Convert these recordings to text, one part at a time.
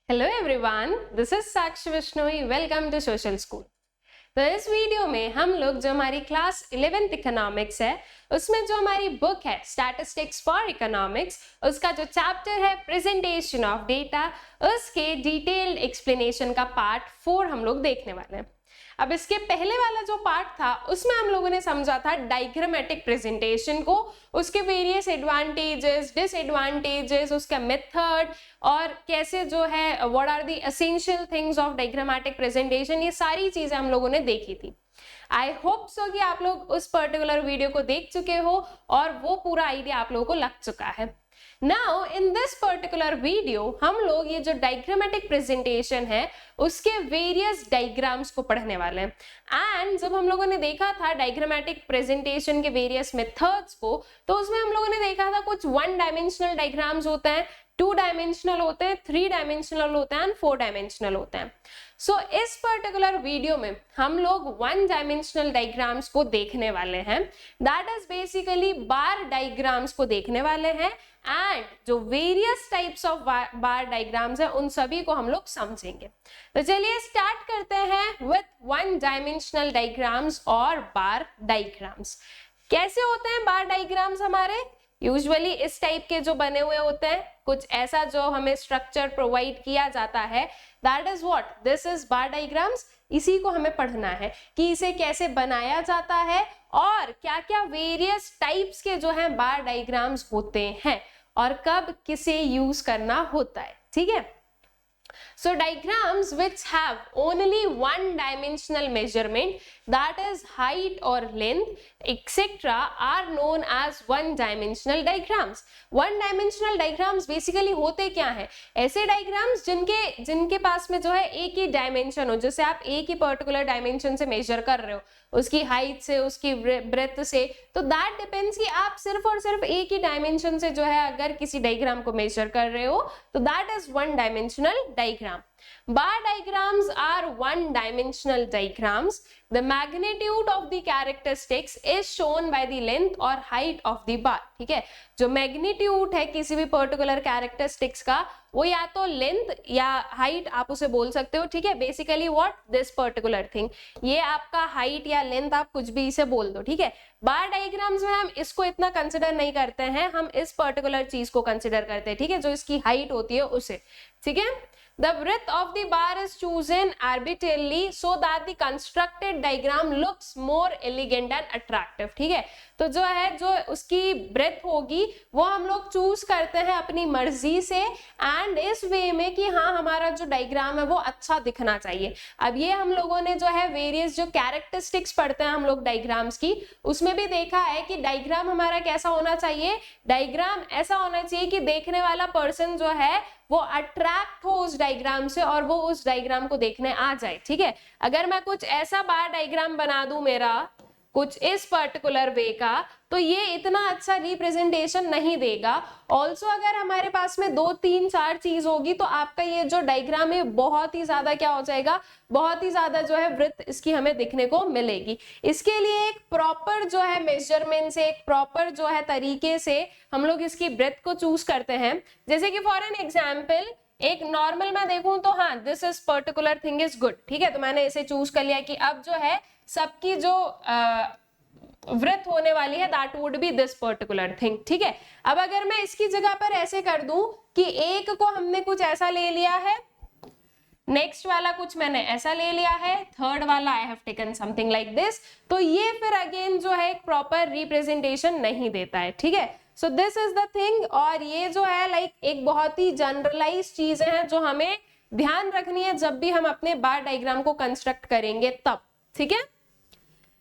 Hello everyone, this is Sakshi Vishnoi. Welcome to social school. तो इस video में हम लोग जो हमारी क्लास 11th इकोनॉमिक्स है उसमें जो हमारी बुक है स्टैटिस्टिक्स फॉर इकोनॉमिक्स, उसका जो चैप्टर है प्रेजेंटेशन ऑफ डेटा, उसके डिटेल्ड एक्सप्लेनेशन का पार्ट 4 हम लोग देखने वाले हैं। अब इसके पहले वाला जो पार्ट था उसमें हम लोगों ने समझा था डायग्रामेटिक प्रेजेंटेशन को, उसके वेरियस एडवांटेजेस, डिसएडवांटेजेस, उसका मेथड और कैसे जो है what are the essential things of diagrammatic presentation, ये सारी चीजें हम लोगों ने देखी थी। आई होप सो कि आप लोग उस पर्टिकुलर वीडियो को देख चुके हो और वो पूरा आइडिया आप लोगों को लग चुका है। Now in this particular video हम लोग ये जो डायग्रामेटिक प्रेजेंटेशन है उसके वेरियस डायग्राम्स को पढ़ने वाले हैं। एंड जब हम लोगों ने देखा था डायग्रामेटिक प्रेजेंटेशन के वेरियस मेथड्स को, तो उसमें हम लोगों ने देखा था कुछ 1 डायमेंशनल डायग्राम्स होते हैं, 2 डायमेंशनल होते हैं, 3 डायमेंशनल होते हैं एंड 4 डायमेंशनल होते हैं। सो इस पर्टिकुलर वीडियो में हम लोग 1 डायमेंशनल डायग्राम्स को देखने वाले हैं, that is basically bar diagrams को देखने वाले हैं। एंड जो various types of bar diagrams है उन सभी को हम लोग समझेंगे। तो चलिए स्टार्ट करते हैं विथ 1 डायमेंशनल डायग्राम्स और बार डायग्राम्स। कैसे होते हैं बार डायग्राम्स हमारे? यूजुअली इस टाइप के जो बने हुए होते हैं, कुछ ऐसा जो हमें स्ट्रक्चर प्रोवाइड किया जाता है, that is what this is bar diagrams. इसी को हमें पढ़ना है कि इसे कैसे बनाया जाता है और क्या क्या वेरियस टाइप्स के जो है बार डायग्राम्स होते हैं और कब किसे यूज करना होता है। ठीक है। So diagrams which have only 1 dimensional measurement, that is height or length etc, are known as 1 dimensional diagrams. 1 dimensional diagrams basically होते क्या हैं? ऐसे diagrams जिनके पास में जो है एक ही डायमेंशन हो, जैसे आप एक ही पर्टिकुलर डायमेंशन से मेजर कर रहे हो, उसकी हाइट से, उसकी ब्रेथ से, तो दैट डिपेंड्स कि आप सिर्फ और सिर्फ एक ही डायमेंशन से जो है अगर किसी डायग्राम को मेजर कर रहे हो तो that is 1 dimensional diagram. Bar diagrams are 1 dimensional diagrams. The magnitude of the characteristics is shown by the length or height of the bar. ठीक है, जो मैग्नीट्यूड है किसी भी पर्टिकुलर कैरेक्टरिस्टिक्स का, वो या तो लेंथ या हाइट आप उसे बोल सकते हो। ठीक है, basically what this particular thing, ये आपका हाइट या लेंथ आप कुछ भी इसे बोल दो। ठीक है, बार डायग्राम्स में हम इसको इतना कंसिडर नहीं करते हैं, हम इस पर्टिकुलर चीज को कंसिडर करते हैं। ठीक है, जो इसकी हाइट होती है उसे। ठीक है, the breadth of the bar is chosen arbitrarily so that the constructed diagram looks more elegant and attractive. ठीक है, तो जो है जो उसकी ब्रेथ होगी वो हम लोग चूज करते हैं अपनी मर्जी से एंड इस वे में कि हाँ हमारा जो डायग्राम है वो अच्छा दिखना चाहिए। अब ये हम लोगों ने जो है वेरियस जो कैरेक्टरिस्टिक्स पढ़ते हैं हम लोग डायग्राम्स की, उसमें भी देखा है कि डायग्राम हमारा कैसा होना चाहिए। डायग्राम ऐसा होना चाहिए कि देखने वाला पर्सन जो है वो अट्रैक्ट हो उस डायग्राम से और वो उस डायग्राम को देखने आ जाए। ठीक है, अगर मैं कुछ ऐसा बार डायग्राम बना दूं मेरा कुछ इस पर्टिकुलर वे का, तो ये इतना अच्छा रिप्रेजेंटेशन नहीं देगा। ऑल्सो अगर हमारे पास में 2 3 4 चीज होगी तो आपका ये जो डायग्राम है बहुत ही ज्यादा क्या हो जाएगा, बहुत ही ज्यादा जो है वृत्त इसकी हमें दिखने को मिलेगी। इसके लिए एक प्रॉपर जो है मेजरमेंट से, एक प्रॉपर जो है तरीके से हम लोग इसकी ब्रेथ को चूज करते हैं। जैसे कि फॉर एन एग्जाम्पल एक नॉर्मल मैं देखूं तो हाँ this is particular thing is good. ठीक है, तो मैंने इसे चूज कर लिया कि अब जो है सबकी जो वृत्त होने वाली है that would be this particular thing. ठीक है, अब अगर मैं इसकी जगह पर ऐसे कर दूं कि एक को हमने कुछ ऐसा ले लिया है, नेक्स्ट वाला कुछ मैंने ऐसा ले लिया है, थर्ड वाला I have taken something like this, तो ये फिर अगेन जो है एक प्रॉपर रिप्रेजेंटेशन नहीं देता है। ठीक है, so this is the thing. और ये जो है लाइक एक बहुत ही जनरलाइज चीजें हैं जो हमें ध्यान रखनी है जब भी हम अपने बार डायग्राम को कंस्ट्रक्ट करेंगे तब। ठीक है,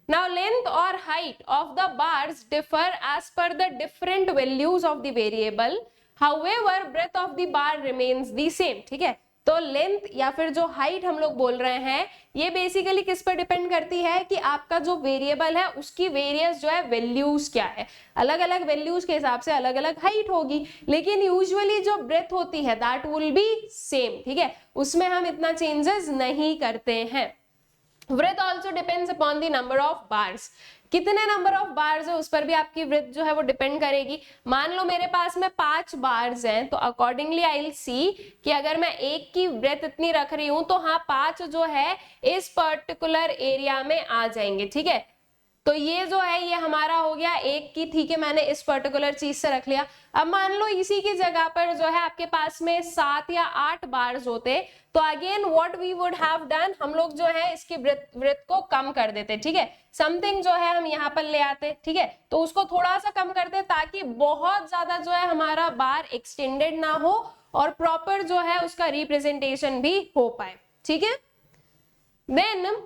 now length or height of the bars differ as per the different values of the variable, however breadth of the bar remains the same. ठीक है, तो लेंथ या फिर जो हाइट हम लोग बोल रहे हैं ये बेसिकली किस पर डिपेंड करती है कि आपका जो वेरिएबल है उसकी वेरियस जो है वैल्यूज क्या है। अलग अलग वैल्यूज के हिसाब से अलग अलग हाइट होगी, लेकिन यूजुअली जो ब्रेथ होती है दैट विल बी सेम। ठीक है, उसमें हम इतना चेंजेस नहीं करते हैं। वृत्त also depends upon the number of bars, कितने नंबर ऑफ बार्स है उस पर भी आपकी वृत्त जो है वो डिपेंड करेगी। मान लो मेरे पास में 5 बार्स हैं, तो अकॉर्डिंगली आई विल सी कि अगर मैं एक की वृत्त इतनी रख रही हूं तो हाँ 5 जो है इस पर्टिकुलर एरिया में आ जाएंगे, ठीक है। तो ये जो है ये हमारा हो गया एक की, ठीक है, मैंने इस पर्टिकुलर चीज से रख लिया। अब मान लो इसी की जगह पर जो है आपके पास में 7 या 8 बार्स होते, तो again what we would have done, हम लोग जो है इसकी वृत्त को कम कर देते, ठीक है। समथिंग जो है हम यहाँ पर ले आते, ठीक है, तो उसको थोड़ा सा कम करते ताकि बहुत ज्यादा जो है हमारा बार एक्सटेंडेड ना हो और प्रॉपर जो है उसका रिप्रेजेंटेशन भी हो पाए, ठीक है। Then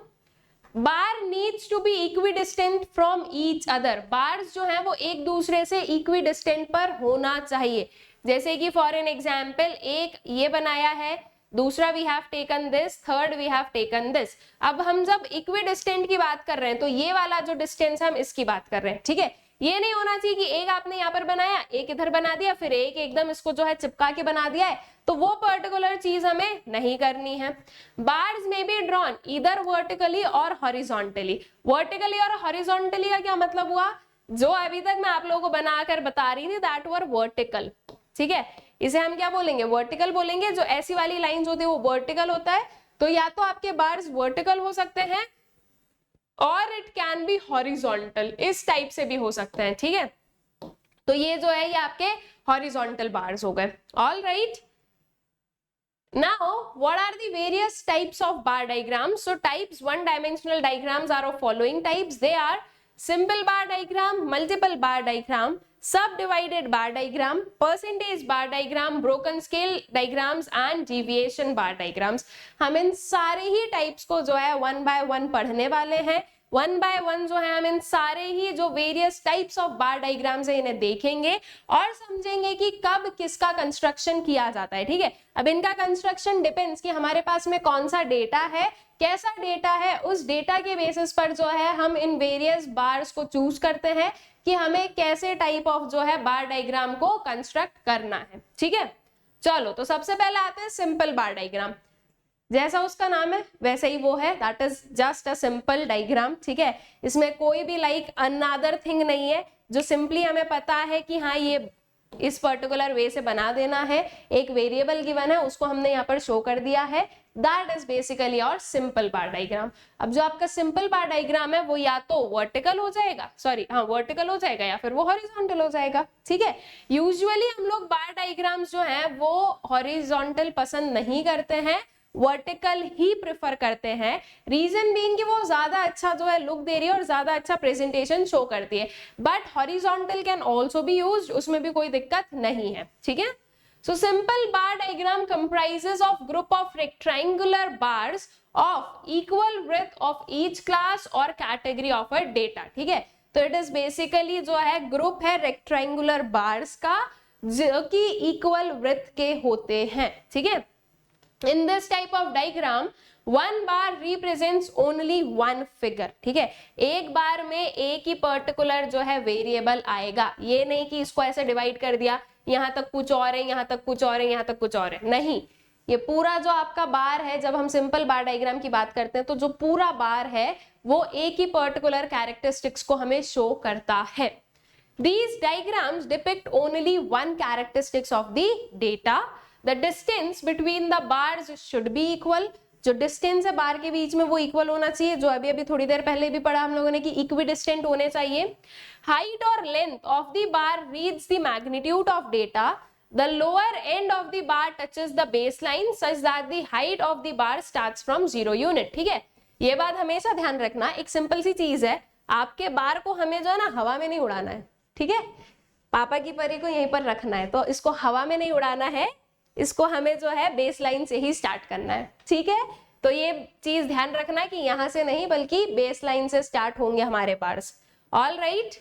bar needs to be equidistant from each other, bars जो है वो एक दूसरे से इक्विडिस्टेंट पर होना चाहिए। जैसे कि फॉर एन एग्जाम्पल एक ये बनाया है, दूसरा we have taken this, third we have taken this. अब हम जब इक्विडिस्टेंट की बात कर रहे हैं तो ये वाला जो डिस्टेंस है हम इसकी बात कर रहे हैं, ठीक है। ये नहीं होना चाहिए कि एक आपने यहाँ पर बनाया, एक इधर बना दिया, फिर एक एकदम इसको जो है चिपका के बना दिया है, तो वो पर्टिकुलर चीज हमें नहीं करनी है। बार्स में बी ड्रॉन इधर वर्टिकली और हॉरिजॉन्टली। वर्टिकली और हॉरिजॉन्टली का क्या मतलब हुआ, जो अभी तक मैं आप लोगों को बनाकर बता रही थी दैट वर वर्टिकल, ठीक है। इसे हम क्या बोलेंगे, वर्टिकल बोलेंगे। जो ऐसी वाली लाइंस होती है वो वर्टिकल होता है। तो या तो आपके बार्स वर्टिकल हो सकते हैं और इट कैन बी हॉरिजॉन्टल, इस टाइप से भी हो सकते हैं, ठीक है। तो ये जो है ये आपके हॉरिजॉन्टल बार्स हो गए। All right, now what are the various types of bar diagrams? So types, one dimensional diagrams are of following types. They are simple bar diagram, multiple bar diagram, subdivided bar diagram, percentage bar diagram, broken scale diagrams and deviation bar diagrams. हम इन सारे ही types को जो है one by one पढ़ने वाले हैं। One by one जो है हम इन सारे ही जो various types of bar diagrams है इन्हें देखेंगे और समझेंगे कि कब किसका कंस्ट्रक्शन किया जाता है, ठीक है। अब इनका कंस्ट्रक्शन डिपेंड्स कि हमारे पास में कौन सा डेटा है, कैसा डेटा है, उस डेटा के बेसिस पर जो है हम इन वेरियस बार्स को चूज करते हैं कि हमें कैसे टाइप ऑफ जो है बार डायग्राम को कंस्ट्रक्ट करना है, ठीक है। चलो तो सबसे पहले आते हैं सिंपल बार डायग्राम। जैसा उसका नाम है वैसे ही वो है, that is just a simple diagram, ठीक है। इसमें कोई भी लाइक अनदर थिंग नहीं है, जो सिंपली हमें पता है कि हाँ ये इस पर्टिकुलर वे से बना देना है। एक वेरिएबल गिवन है उसको हमने यहाँ पर शो कर दिया है, दैट इज बेसिकली और सिंपल बार डायग्राम। अब जो आपका सिंपल बार डायग्राम है वो या तो वर्टिकल हो जाएगा, सॉरी हाँ वर्टिकल हो जाएगा या फिर वो हॉरिजॉन्टल हो जाएगा, ठीक है। यूजुअली हम लोग बार डायग्राम्स जो है वो हॉरिजॉन्टल पसंद नहीं करते हैं, वर्टिकल ही प्रेफर करते हैं। रीजन बीइंग कि वो ज्यादा अच्छा जो है लुक दे रही है और ज्यादा अच्छा प्रेजेंटेशन शो करती है। But horizontal can also be used, उसमें भी कोई दिक्कत नहीं है, ठीक है। So simple bar diagram comprises of group of rectangular bars of equal width of each class और कैटेगरी ऑफ अ डेटा, ठीक है। तो इट इज बेसिकली जो है ग्रुप है रेक्टेंगुलर बार्स का जो कि इक्वल विड्थ के होते हैं, ठीक है। In this type of diagram, one bar represents only one figure, ठीक है। एक बार में एक ही पर्टिकुलर जो है वेरिएबल आएगा, ये नहीं कि इसको ऐसे डिवाइड कर दिया, यहाँ तक कुछ और है, यहाँ तक कुछ और है, यहाँ तक कुछ और है, नहीं। ये पूरा जो आपका बार है, जब हम सिंपल बार डायग्राम की बात करते हैं तो जो पूरा बार है वो एक ही पर्टिकुलर कैरेक्टरिस्टिक्स को हमें शो करता है। These diagrams depict only one characteristics of the data. The distance between the bars should be equal. जो डिस्टेंस है बार के बीच में वो इक्वल होना चाहिए, जो अभी अभी थोड़ी देर पहले भी पढ़ा हम लोगों ने कि इक्विडिस्टेंट होने चाहिए। हाइट और length of the bar reads the magnitude of data. The lower end of the bar touches the baseline such that the height of the bar starts from 0 unit, ठीक है। ये बात हमेशा ध्यान रखना, एक सिंपल सी चीज है, आपके बार को हमें जो है ना हवा में नहीं उड़ाना है, ठीक है। पापा की परी को यहीं पर रखना है, तो इसको हवा में नहीं उड़ाना है, इसको हमें जो है बेस लाइन से ही स्टार्ट करना है, ठीक है। तो ये चीज ध्यान रखना कि यहां से नहीं बल्कि बेस लाइन से स्टार्ट होंगे हमारे bars. All right,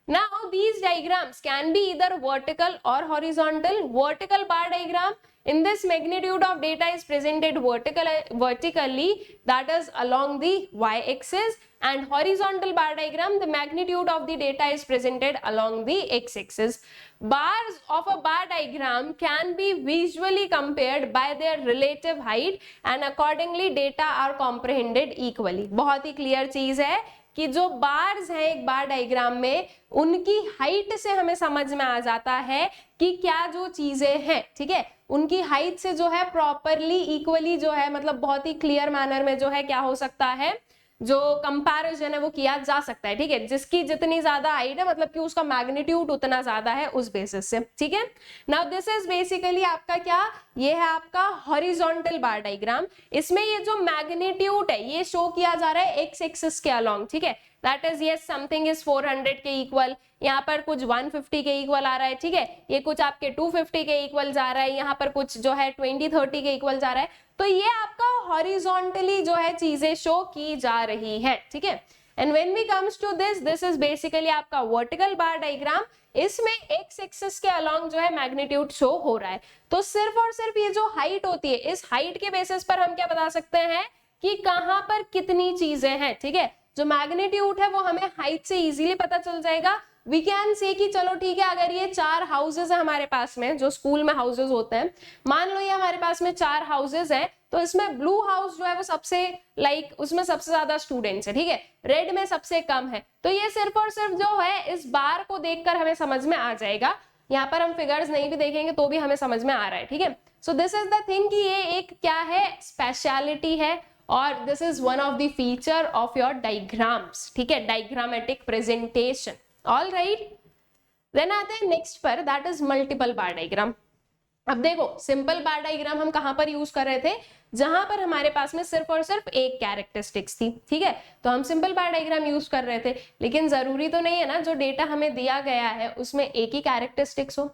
Now these diagrams can be either vertical or horizontal. Vertical bar diagram, in this magnitude of data is presented vertically, that is along the y-axis, and horizontal bar diagram, the magnitude of the data is presented along the x-axis. Bars of a bar diagram can be visually compared by their relative height and accordingly data are comprehended equally. बहुत ही clear चीज है कि जो bars हैं एक बार diagram में, उनकी height से हमें समझ में आ जाता है कि क्या जो चीजें हैं, ठीक है, उनकी हाइट से जो है प्रॉपरली इक्वली जो है, मतलब बहुत ही क्लियर मैनर में जो है क्या हो सकता है, जो कंपैरिजन है वो किया जा सकता है, ठीक है, जिसकी जितनी ज्यादा हाइट है मतलब कि उसका मैग्नीट्यूड उतना ज्यादा है उस बेसिस से, ठीक है। नाउ दिस इज बेसिकली आपका क्या, ये है आपका हॉरिजॉन्टल बार डायग्राम। इसमें ये जो मैग्नीट्यूड है ये शो किया जा रहा है एक्स एक्सिस के अलोंग, ठीक है, that is yes something is 400 के इक्वल, यहाँ पर कुछ 150 के इक्वल आ रहा है, ठीक है, ये कुछ आपके 250 के इक्वल जा रहा है, यहाँ पर कुछ जो है 20-30 के इक्वल जा रहा है, तो ये आपका हॉरिजॉन्टली जो है चीजें शो की जा रही है, ठीक है। And when we comes to this is basically आपका वर्टिकल बार डायग्राम। इसमें एक्स एक्सिस के अलोंग जो है मैग्नीट्यूड शो हो रहा है, तो सिर्फ और सिर्फ ये जो हाइट होती है, इस हाइट के बेसिस पर हम क्या बता सकते हैं कि कहां पर कितनी चीजें हैं, ठीक है। जो मैग्नीट्यूड है वो हमें हाइट से इजीली पता चल जाएगा। वी कैन से कि चलो ठीक है, अगर ये 4 हाउसेज है हमारे पास में, जो स्कूल में हाउसेज होते हैं, मान लो ये हमारे पास में 4 हाउसेज है, तो इसमें ब्लू हाउस जो है वो सबसे उसमें सबसे ज्यादा स्टूडेंट्स है, ठीक है, रेड में सबसे कम है, तो ये सिर्फ और सिर्फ जो है इस बार को देखकर हमें समझ में आ जाएगा। यहाँ पर हम फिगर्स नहीं भी देखेंगे तो भी हमें समझ में आ रहा है, ठीक है। So this is the thing कि ये एक क्या है, स्पेशलिटी है, और this is one of the feature of your diagrams, ठीक है, diagrammatic presentation. All right, then आते हैं नेक्स्ट पर, that is multiple bar diagram. अब देखो सिंपल बार डायग्राम हम कहां पर यूज कर रहे थे, जहां पर हमारे पास में सिर्फ और सिर्फ एक कैरेक्टरिस्टिक्स थी, ठीक है, तो हम सिंपल बार डायग्राम यूज कर रहे थे। लेकिन जरूरी तो नहीं है ना जो डेटा हमें दिया गया है उसमें एक ही कैरेक्टरिस्टिक्स हो,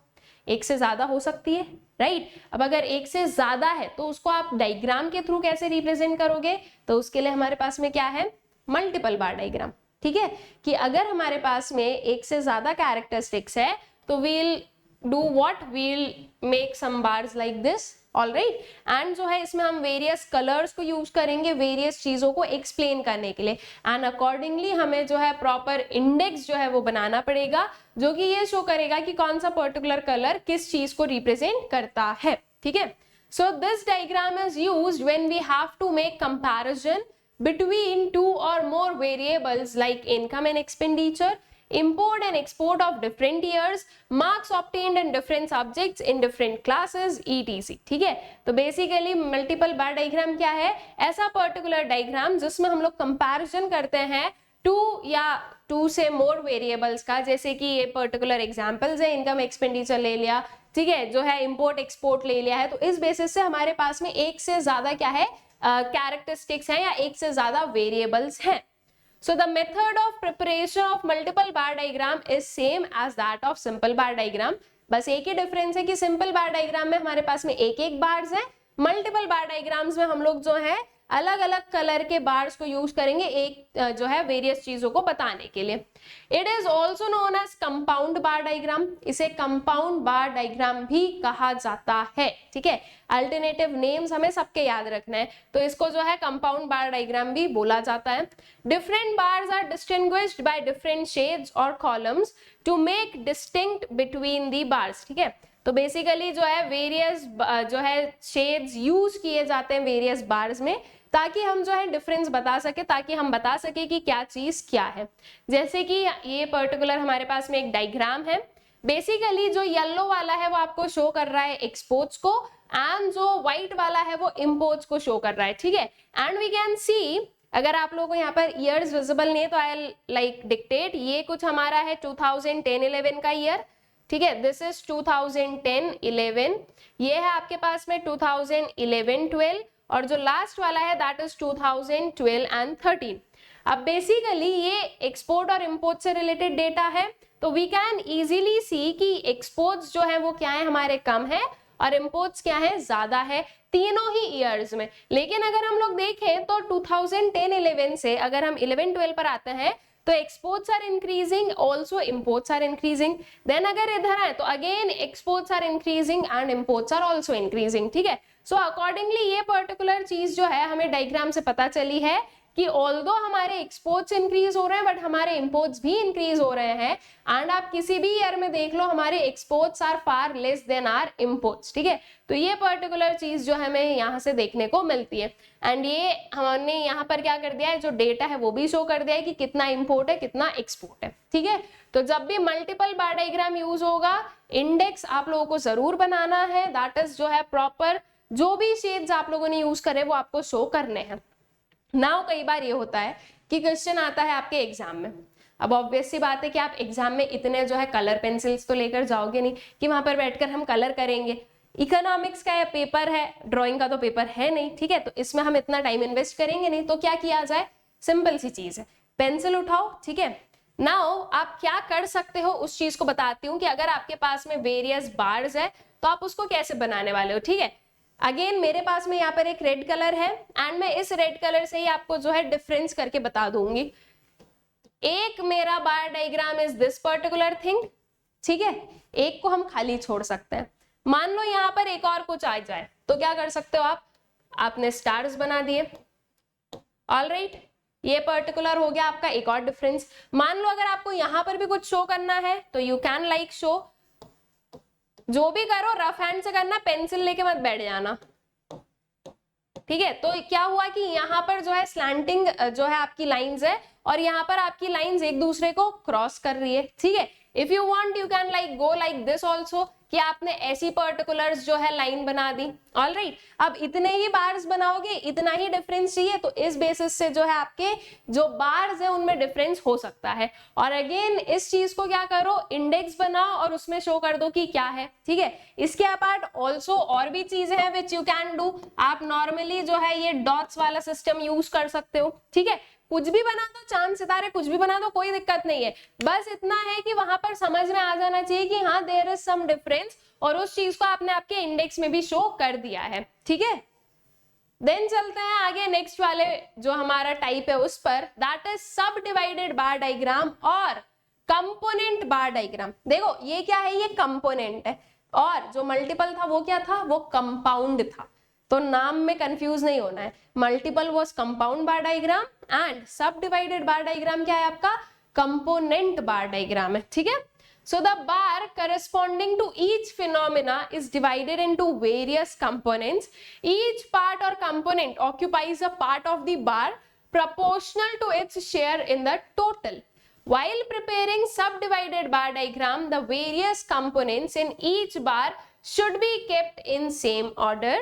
एक से ज्यादा हो सकती है, राइट। अब अगर एक से ज्यादा है तो उसको आप डायग्राम के थ्रू कैसे रिप्रेजेंट करोगे, तो उसके लिए हमारे पास में क्या है, मल्टीपल बार डायग्राम, ठीक है, कि अगर हमारे पास में एक से ज्यादा कैरेक्टरिस्टिक्स है तो we'll do what, we'll make some bars like this, all right. And जो है इसमें हम वेरियस कलर्स को यूज करेंगे वेरियस चीजों को एक्सप्लेन करने के लिए, एंड अकॉर्डिंगली हमें जो है प्रॉपर इंडेक्स जो है वो बनाना पड़ेगा, जो कि ये शो करेगा कि कौन सा पर्टिकुलर कलर किस चीज को रिप्रेजेंट करता है, ठीक है। So this diagram is used when we have to make comparison between 2 or more variables like income and expenditure, import and export of different years, marks obtained in different subjects in different classes, etc. ठीक है, तो basically multiple bar diagram क्या है, ऐसा particular diagram जिसमें हम लोग comparison करते हैं 2 या 2 से मोर वेरिएबल्स का, जैसे कि ये पर्टिकुलर एग्जांपल्स है, इनकम एक्सपेंडिचर ले लिया, ठीक है, जो है इंपोर्ट एक्सपोर्ट ले लिया है, तो इस बेसिस से हमारे पास में एक से ज्यादा क्या है कैरेक्टरिस्टिक्स हैं या एक से ज्यादा वेरिएबल्स हैं। So the method of preparation of multiple bar diagram is same as that of simple bar diagram, बस एक ही डिफरेंस है कि सिंपल बार डायग्राम में हमारे पास में एक एक बार्स है, मल्टीपल बार डायग्राम्स में हम लोग जो है अलग अलग कलर के बार्स को यूज करेंगे एक जो है वेरियस चीजों को बताने के लिए। It is also known as compound bar diagram, इसे कंपाउंड बार डायग्राम भी कहा जाता है, ठीक है, अल्टरनेटिव नेम्स हमें सबके याद रखना है, तो इसको जो है कंपाउंड बार डायग्राम भी बोला जाता है। Different bars are distinguished by different shades और columns to make distinct between the bars, ठीक है, तो बेसिकली जो है वेरियस जो है शेड्स यूज किए जाते हैं वेरियस बार्स में, ताकि हम जो है डिफरेंस बता सके, ताकि हम बता सके कि क्या चीज क्या है। जैसे कि ये पर्टिकुलर हमारे पास में एक डायग्राम है, बेसिकली जो येलो वाला है वो आपको शो कर रहा है एक्सपोर्ट्स को, एंड जो व्हाइट वाला है वो इंपोर्ट्स को शो कर रहा है, ठीक है। एंड वी कैन सी, अगर आप लोगों को यहाँ पर ईयर्स विजिबल नहीं है तो आई लाइक डिक्टेट, ये कुछ हमारा है 2010-11 का ईयर, ठीक है, दिस इज 2010-11, ये है आपके पास में 2011-12, और जो लास्ट वाला है दैट इज 2012 and 13। अब बेसिकली ये एक्सपोर्ट और इंपोर्ट से रिलेटेड डेटा है, तो वी कैन इजीली सी कि एक्सपोर्ट्स जो है वो क्या है हमारे कम है और इंपोर्ट्स क्या है ज्यादा है, तीनों ही ईयर्स में। लेकिन अगर हम लोग देखें तो 2010-11 से अगर हम 11-12 पर आते हैं तो exports are increasing, also imports are increasing. Then अगर इधर है तो again exports are increasing and imports are also increasing, ठीक है। सो अकॉर्डिंगली ये पर्टिकुलर चीज जो है हमें डायग्राम से पता चली है कि ऑल्दो हमारे एक्सपोर्ट्स इंक्रीज हो रहे हैं बट हमारे इंपोर्ट्स भी इंक्रीज हो रहे हैं। एंड आप किसी भी ईयर में देख लो हमारे exports are far less than are imports, ठीक है। तो ये पर्टिकुलर चीज जो हमें यहाँ से देखने को मिलती है। एंड ये हमने यहाँ पर क्या कर दिया है, जो डेटा है वो भी शो कर दिया है कि कितना इंपोर्ट है कितना एक्सपोर्ट है, ठीक है। तो जब भी मल्टीपल बार डायग्राम यूज होगा, इंडेक्स आप लोगों को जरूर बनाना है, दैट इज जो है प्रॉपर जो भी शेड्स आप लोगों ने यूज करे वो आपको शो करने हैं। नाउ कई बार ये होता है कि क्वेश्चन आता है आपके एग्जाम में, अब ऑब्वियस सी बात है कि आप एग्जाम में इतने जो है कलर पेंसिल्स तो लेकर जाओगे नहीं कि वहां पर बैठकर हम कलर करेंगे। इकोनॉमिक्स का पेपर है, ड्राइंग का तो पेपर है नहीं, ठीक है। तो इसमें हम इतना टाइम इन्वेस्ट करेंगे नहीं, तो क्या किया जाए, सिंपल सी चीज है, पेंसिल उठाओ, ठीक है। नाउ आप क्या कर सकते हो उस चीज को बताती हूँ कि अगर आपके पास में वेरियस बार्स है तो आप उसको कैसे बनाने वाले हो, ठीक है। अगेन मेरे पास में यहाँ पर एक रेड कलर है एंड मैं इस रेड कलर से ही आपको जो है डिफरेंस करके बता दूंगी। एक मेरा bar diagram is this particular thing, ठीक है। एक को हम खाली छोड़ सकते हैं। मान लो यहाँ पर एक और कुछ आ जाए तो क्या कर सकते हो आप, आपने स्टार्स बना दिए, ऑलराइट। ये पर्टिकुलर हो गया आपका एक और डिफरेंस। मान लो अगर आपको यहाँ पर भी कुछ शो करना है तो यू कैन लाइक शो, जो भी करो रफ हैंड से करना, पेंसिल लेके मत बैठ जाना, ठीक है। तो क्या हुआ कि यहाँ पर जो है स्लैंटिंग जो है आपकी लाइंस है और यहाँ पर आपकी लाइंस एक दूसरे को क्रॉस कर रही है, ठीक है। If you want you can like go like this also, कि आपने ऐसी पर्टिकुलर्स जो है लाइन बना दी, ऑलराइट। अब इतने ही बार्स बनाओगे, इतना ही डिफरेंस चाहिए, तो इस बेसिस से जो है आपके जो बार्स है उनमें डिफरेंस हो सकता है। और अगेन इस चीज को क्या करो, इंडेक्स बनाओ और उसमें शो कर दो कि क्या है, ठीक है। इसके अपार्ट ऑल्सो और भी चीजें हैं विच यू कैन डू। आप नॉर्मली जो है ये डॉट्स वाला सिस्टम यूज कर सकते हो, ठीक है। कुछ भी बना दो, चांद सितारे कुछ भी बना दो, कोई दिक्कत नहीं है। बस इतना है कि वहां पर समझ में आ जाना चाहिए कि हाँ देयर इज सम डिफरेंस, और उस चीज को आपने आपके इंडेक्स में भी शो कर दिया है, ठीक है। देन चलते हैं आगे नेक्स्ट वाले जो हमारा टाइप है उस पर, दैट इज सब डिवाइडेड बार डायग्राम और कंपोनेंट बार डायग्राम। देखो ये क्या है, ये कंपोनेंट है, और जो मल्टीपल था वो क्या था, वो कंपाउंड था। तो नाम में कंफ्यूज नहीं होना है, multiple was compound bar diagram and सब डिवाइडेड बार डायग्राम क्या है आपका, कंपोनेंट बार डायग्राम है, ठीक है। So the bar corresponding to each phenomena is divided into various components. Each part or component occupies a part of the bar proportional to its share in the total. While preparing subdivided bar diagram, the various components in each bar should be kept in same order.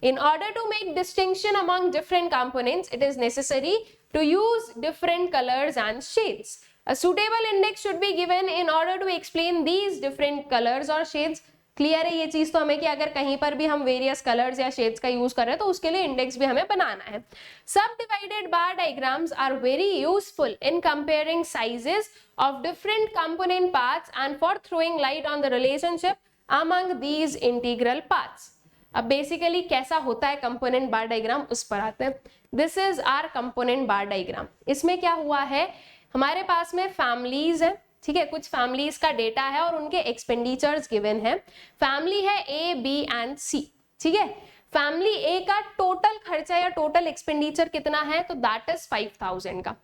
In order to make distinction among different components, it is necessary to use different colors and shades. A suitable index should be given in order to explain these different colors or shades. Clear है ये चीज तो हमें कि अगर कहीं पर भी हम वेरियस कलर्स या शेड्स का यूज कर रहे हैं तो उसके लिए इंडेक्स भी हमें बनाना है। Subdivided bar diagrams are very useful in comparing sizes of different component parts and for throwing light on the relationship among these integral parts. अब बेसिकली कैसा होता है कंपोनेंट बार डायग्राम, उस पर आते हैं। This is R component bar diagram. इसमें क्या हुआ है, हमारे पास में फैमिलीज है, ठीक है। कुछ फैमिलीज का डेटा है और उनके एक्सपेंडिचर्स गिवन है। फैमिली है ए, बी एंड सी, ठीक है। फैमिली ए का टोटल खर्चा या टोटल एक्सपेंडिचर कितना है, तो दैट इज 5000 का।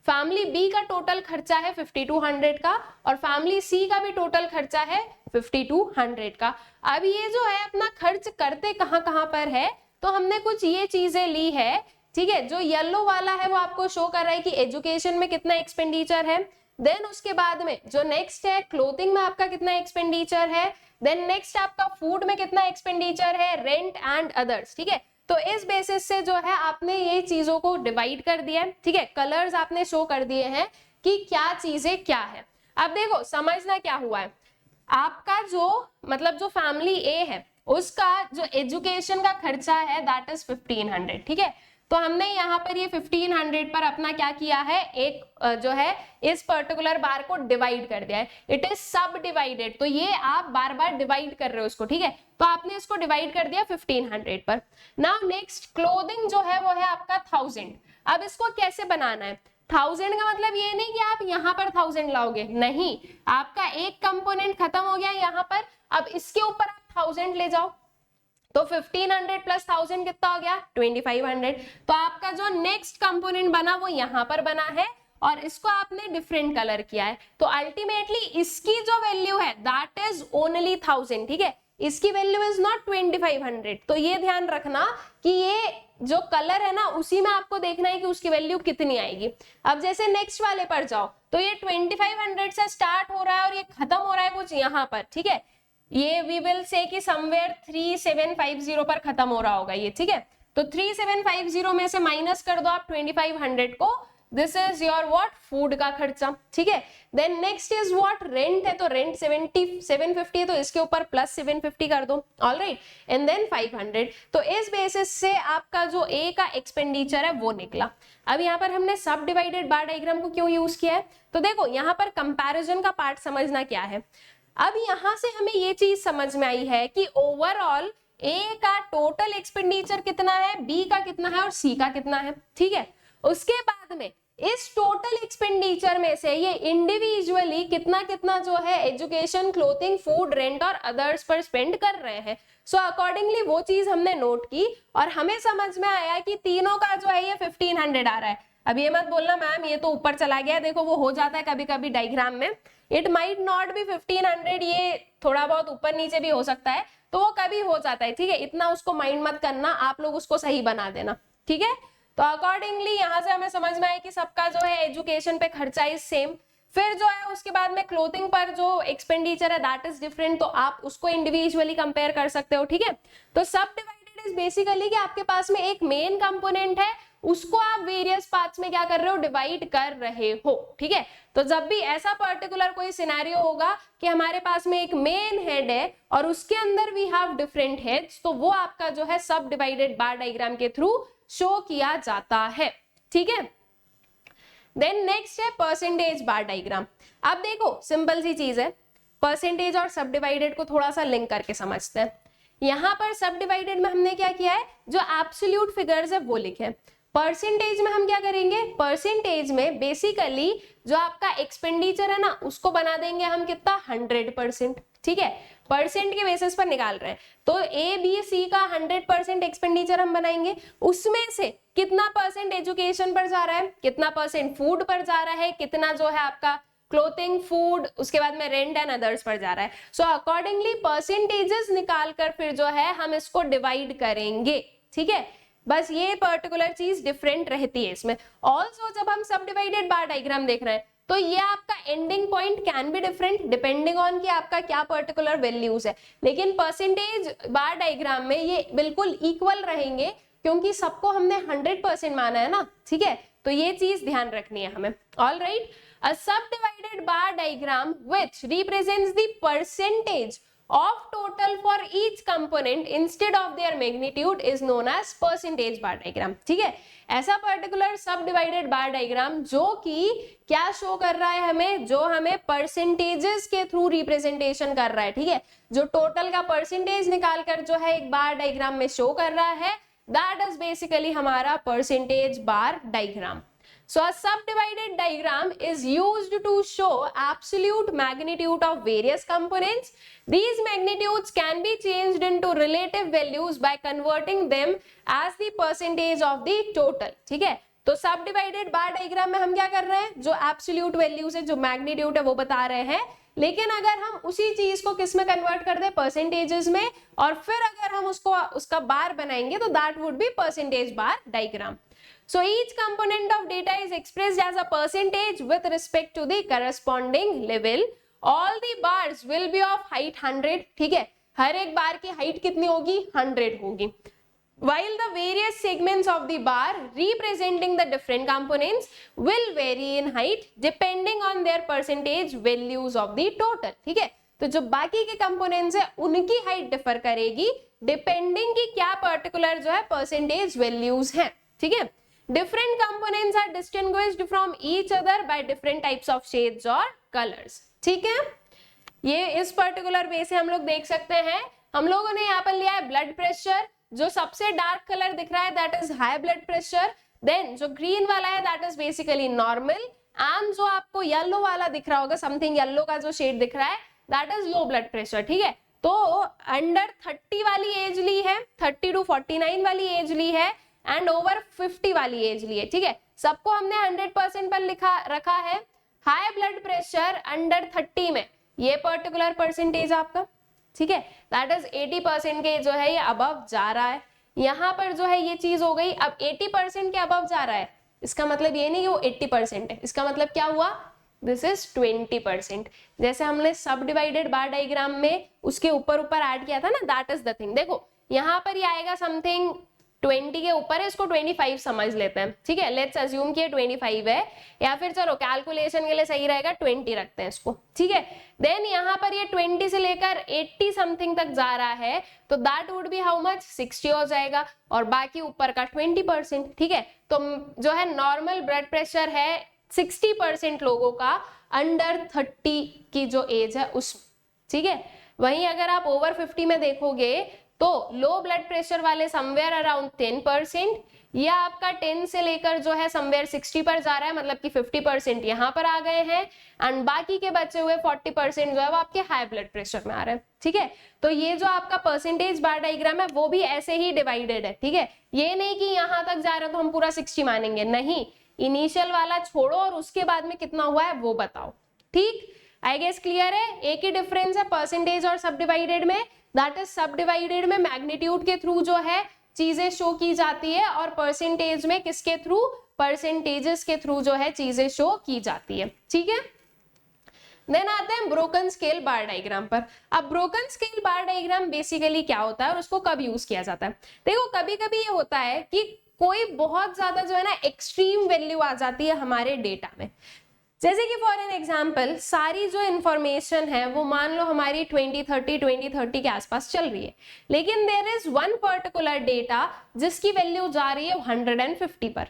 फैमिली बी का टोटल खर्चा है 5200 का, और फैमिली सी का भी टोटल खर्चा है 5200 का। अब ये जो है अपना खर्च करते कहां कहां पर है, तो हमने कुछ ये चीजें ली है, ठीक है। जो येलो वाला है वो आपको शो कर रहा है कि एजुकेशन में कितना एक्सपेंडिचर है। देन उसके बाद में जो नेक्स्ट है, क्लोथिंग में आपका कितना एक्सपेंडिचर है। देन नेक्स्ट आपका फूड में कितना एक्सपेंडिचर है, रेंट एंड अदर्स, ठीक है। तो इस बेसिस से जो है आपने ये चीजों को डिवाइड कर दिया है, ठीक है। कलर्स आपने शो कर दिए हैं कि क्या चीजें क्या है। अब देखो समझना क्या हुआ है, आपका जो मतलब जो फैमिली ए है उसका जो एजुकेशन का खर्चा है दैट इज 1500, ठीक है। तो हमने यहाँ पर ये 1500 पर अपना क्या किया है, एक जो है इस पर्टिकुलर बार को डिवाइड कर दिया है। इट इज सब डिवाइडेड, तो ये आप बार बार डिवाइड कर रहे हो इसको, ठीक है। तो आपने इसको डिवाइड कर दिया 1500 पर। नाउ नेक्स्ट क्लोथिंग जो है वो है आपका 1000। अब इसको कैसे बनाना है, 1000 का मतलब ये नहीं कि आप यहाँ पर 1000 लाओगे, नहीं, आपका एक कंपोनेंट खत्म हो गया यहाँ पर, अब इसके ऊपर आप 1000 ले जाओ, तो 1500 प्लस 1000 कितना हो गया 2500। तो आपका जो नेक्स्ट कंपोनेंट बना वो यहाँ पर बना है और इसको आपने डिफरेंट कलर किया है, तो अल्टीमेटली इसकी जो वैल्यू है दैट इज ओनली 1000, ठीक है, इसकी वैल्यू इज नॉट 2500। तो ये ध्यान रखना कि ये जो कलर है ना उसी में आपको देखना है कि उसकी वैल्यू कितनी आएगी। अब जैसे नेक्स्ट वाले पर जाओ तो ये 2500 से स्टार्ट हो रहा है और ये खत्म हो रहा है कुछ यहाँ पर, ठीक है, ये वी विल से कि समवेयर 3750 पर खत्म हो रहा होगा ये, ठीक है, तो 3750 में से माइनस कर दो आप 2500 को, this is your what food का खर्चा, ठीक है। Then next is what rent है, तो रेंट 750 है तो इसके ऊपर प्लस 750 कर दो, ऑलराइट, एंड देन 500। तो इस बेसिस से आपका जो ए का एक्सपेंडिचर है वो निकला। अब यहाँ पर हमने सब डिवाइडेड बार डायग्राम को क्यों यूज किया है, तो देखो यहाँ पर कंपैरिजन का पार्ट समझना क्या है। अब यहां से हमें ये चीज समझ में आई है कि ओवरऑल ए का टोटल एक्सपेंडिचर कितना है, बी का कितना है और सी का कितना है, ठीक है। उसके बाद में इस टोटल एक्सपेंडिचर में से ये इंडिविजुअली कितना कितना जो है एजुकेशन, क्लोथिंग, फूड, रेंट और अदर्स पर स्पेंड कर रहे हैं। सो अकॉर्डिंगली वो चीज हमने नोट की और हमें समझ में आया कि तीनों का जो है ये 1500 आ रहा है। अब ये मत बोलना मैम ये तो ऊपर चला गया, देखो वो हो जाता है कभी कभी डायग्राम में, इट माइट नॉट बी 1500, ये थोड़ा बहुत ऊपर नीचे भी हो सकता है, तो वो कभी हो जाता है, ठीक है, इतना उसको माइंड मत करना, आप लोग उसको सही बना देना, ठीक है। तो अकॉर्डिंगली यहाँ से हमें समझ में आया कि सबका जो है एजुकेशन पे खर्चा इज सेम, फिर जो है उसके बाद में क्लोथिंग पर जो एक्सपेंडिचर है दैट इज डिफरेंट, तो आप उसको इंडिविजुअली कंपेयर कर सकते हो, ठीक है। तो सब डिवाइडेड इज बेसिकली कि आपके पास में एक मेन कंपोनेंट है, उसको आप वेरियस पार्ट्स में क्या कर रहे हो, डिवाइड कर रहे हो, ठीक है। तो जब भी ऐसा पर्टिकुलर कोई सिनेरियो होगा कि हमारे पास में एक मेन हेड है और उसके अंदर वी हैव डिफरेंट हेड्स, तो वो आपका जो है सब डिवाइडेड बार डायग्राम के थ्रू शो किया जाता है, ठीक है। देन नेक्स्ट है परसेंटेज बार डायग्राम। अब देखो सिंपल सी चीज है, परसेंटेज और सब डिवाइडेड को थोड़ा सा लिंक करके समझते हैं। यहां पर सब डिवाइडेड में हमने क्या किया है, जो एब्सोल्यूट फिगर्स है वो लिखे। परसेंटेज में हम क्या करेंगे, परसेंटेज में बेसिकली जो आपका एक्सपेंडिचर है ना उसको बना देंगे हम कितना 100%, ठीक है, परसेंट के बेसिस पर निकाल रहे हैं, तो ए बी सी का 100% एक्सपेंडिचर हम बनाएंगे, उसमें से कितना परसेंट एजुकेशन पर जा रहा है, कितना परसेंट फूड पर जा रहा है, कितना जो है आपका क्लोथिंग, फूड, उसके बाद में रेंट एंड अदर्स पर जा रहा है। सो अकॉर्डिंगली परसेंटेजेस निकाल कर फिर जो है हम इसको डिवाइड करेंगे, ठीक है। बस ये पर्टिकुलर चीज डिफरेंट रहती है इसमें। ऑल्सो जब हम सब डिवाइडेड बार डायग्राम देख रहे हैं तो ये आपका ending point can be different depending on कि आपका क्या पर्टिकुलर वैल्यूज है, लेकिन परसेंटेज बार डायग्राम में ये बिल्कुल इक्वल रहेंगे क्योंकि सबको हमने 100% माना है ना, ठीक है। तो ये चीज ध्यान रखनी है हमें, all right. A subdivided bar diagram which represents the percentage of total for each component instead of their magnitude is known as percentage bar diagram, ठीक है। ऐसा पर्टिकुलर सब डिवाइडेड बार डायग्राम जो कि क्या शो कर रहा है हमें, जो हमें परसेंटेजेस के थ्रू रिप्रेजेंटेशन कर रहा है, ठीक है, जो टोटल का परसेंटेज निकाल कर जो है एक बार डायग्राम में शो कर रहा है, दैट इज बेसिकली हमारा percentage bar diagram. So a subdivided diagram is used to show absolute magnitude of various components. These magnitudes can be changed into relative values by converting them as the percentage of the total, ठीक है। तो subdivided bar diagram में हम क्या कर रहे हैं, जो absolute values है, जो magnitude है वो बता रहे हैं, लेकिन अगर हम उसी चीज को किस में कन्वर्ट कर दें, परसेंटेजेस में, और फिर अगर हम उसका बार बनाएंगे तो that would be percentage bar diagram. So each component of data is expressed as a percentage with respect to the corresponding level. All the bars will be of height 100, ठीक है, हर एक बार की हाइट कितनी होगी, 100 होगी। While the various segments of the bar representing the different components will vary in height depending on their percentage values of the total, ठीक है। तो जो बाकी के कंपोनेंट्स है उनकी हाइट डिफर करेगी डिपेंडिंग कि क्या पर्टिकुलर जो है परसेंटेज वैल्यूज हैं, ठीक है। Different components are distinguished from each other by different types of shades or colors, ठीक है। ये इस पर्टिकुलर वे से हम लोग देख सकते हैं। हम लोगों ने यहाँ पर लिया है ब्लड प्रेशर, जो सबसे डार्क कलर दिख रहा है that is high blood pressure, then जो ग्रीन वाला है that is basically normal, and जो आपको येलो वाला दिख रहा होगा, समथिंग येलो का जो शेड दिख रहा है that is low blood pressure, ठीक है। तो अंडर 30 वाली एज ली है, 30 to 49 वाली एज ली है, एंड ओवर 50 वाली एज ली है, ठीक है। सबको हमने 100% पर रखा है। हाई ब्लड प्रेशर अंडर 30 में ये पर्टिकुलर परसेंटेज आपका, ठीक है, दैट इज 80% के जो है ये अबव जा रहा है। यहाँ पर जो है ये चीज हो गई। अब 80% के अबव जा रहा है, इसका मतलब ये नहीं कि वो 80% है, इसका मतलब क्या हुआ, दिस इज 20%। जैसे हमने सब डिवाइडेड बार डायग्राम में उसके ऊपर ऊपर ऐड किया था ना, दैट इज द थिंग। देखो यहाँ पर ये आएगा समथिंग 20 के ऊपर है, इसको 25 समझ लेते हैं, ठीक है। लेट्स अज्यूम कि ये 25 है, या फिर चलो कैलकुलेशन के लिए सही रहेगा 20 रखते हैं इसको, ठीक है। देन यहाँ पर ये 20 से लेकर 80 समथिंग तक जा रहा है, तो that would be how much, 60 हो जाएगा, और बाकी ऊपर का 20%, ठीक है। तो जो है नॉर्मल ब्लड प्रेशर है 60% लोगों का अंडर 30 की जो एज है उसमें, ठीक है। वहीं अगर आप ओवर 50 में देखोगे तो लो ब्लड प्रेशर वाले समवेयर अराउंड 10%, या आपका 10 से लेकर जो है समवेयर 60 पर जा रहा है, मतलब कि 50% यहाँ पर आ गए हैं, एंड बाकी के बचे हुए 40% जो है वो आपके हाई ब्लड प्रेशर में आ रहे हैं, ठीक है। तो ये जो आपका परसेंटेज बार डायग्राम है वो भी ऐसे ही डिवाइडेड है, ठीक है। ये नहीं कि यहाँ तक जा रहे हैं तो हम पूरा 60 मानेंगे, नहीं, इनिशियल वाला छोड़ो और उसके बाद में कितना हुआ है वो बताओ, ठीक। आई गेस क्लियर है। एक ही डिफरेंस है परसेंटेज और सब डिवाइडेड में, दैट इज सब डिवाइडेड में मैग्नीट्यूड के थ्रू जो है चीजें शो की जाती है, और परसेंटेज में किसके थ्रू, परसेंटेजेस के थ्रू जो है चीजें शो की जाती है, ठीक है। देन आते हैं ब्रोकन स्केल बार डायग्राम पर। अब broken scale bar diagram basically क्या होता है और उसको कब यूज किया जाता है। देखो कभी कभी ये होता है कि कोई बहुत ज्यादा जो है ना एक्सट्रीम वैल्यू आ जाती है हमारे डेटा में, जैसे कि फॉर एन एग्जाम्पल सारी जो इंफॉर्मेशन है वो मान लो हमारी 2030 के आसपास चल रही है, लेकिन there is one particular data जिसकी वैल्यू जा रही है 150 पर।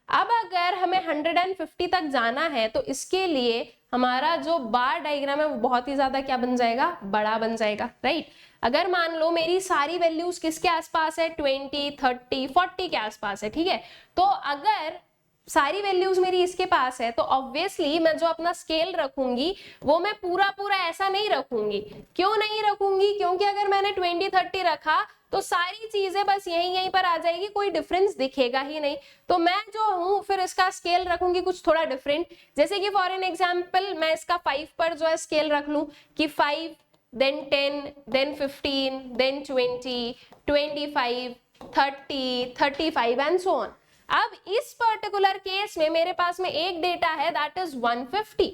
अब अगर हमें 150 तक जाना है तो इसके लिए हमारा जो बार डायग्राम है वो बहुत ही ज्यादा क्या बन जाएगा, बड़ा बन जाएगा, राइट। अगर मान लो मेरी सारी वैल्यूज किसके आसपास है, 20, 30, 40 के आसपास है, ठीक है। तो अगर सारी वैल्यूज मेरी इसके पास है तो ऑब्वियसली मैं जो अपना स्केल रखूंगी वो मैं पूरा पूरा ऐसा नहीं रखूंगी। क्यों नहीं रखूंगी, क्योंकि अगर मैंने 20-30 रखा तो सारी चीजें बस यहीं पर आ जाएगी, कोई डिफरेंस दिखेगा ही नहीं। तो मैं जो हूं फिर इसका स्केल रखूंगी कुछ थोड़ा डिफरेंट, जैसे कि फॉर एन एग्जाम्पल मैं इसका 5 पर जो है स्केल रख लूं कि 5, then 10, then 15, then 20, 25, 30, 35 and so on. अब इस पर्टिकुलर केस में मेरे पास में एक डेटा है दैट इज 150।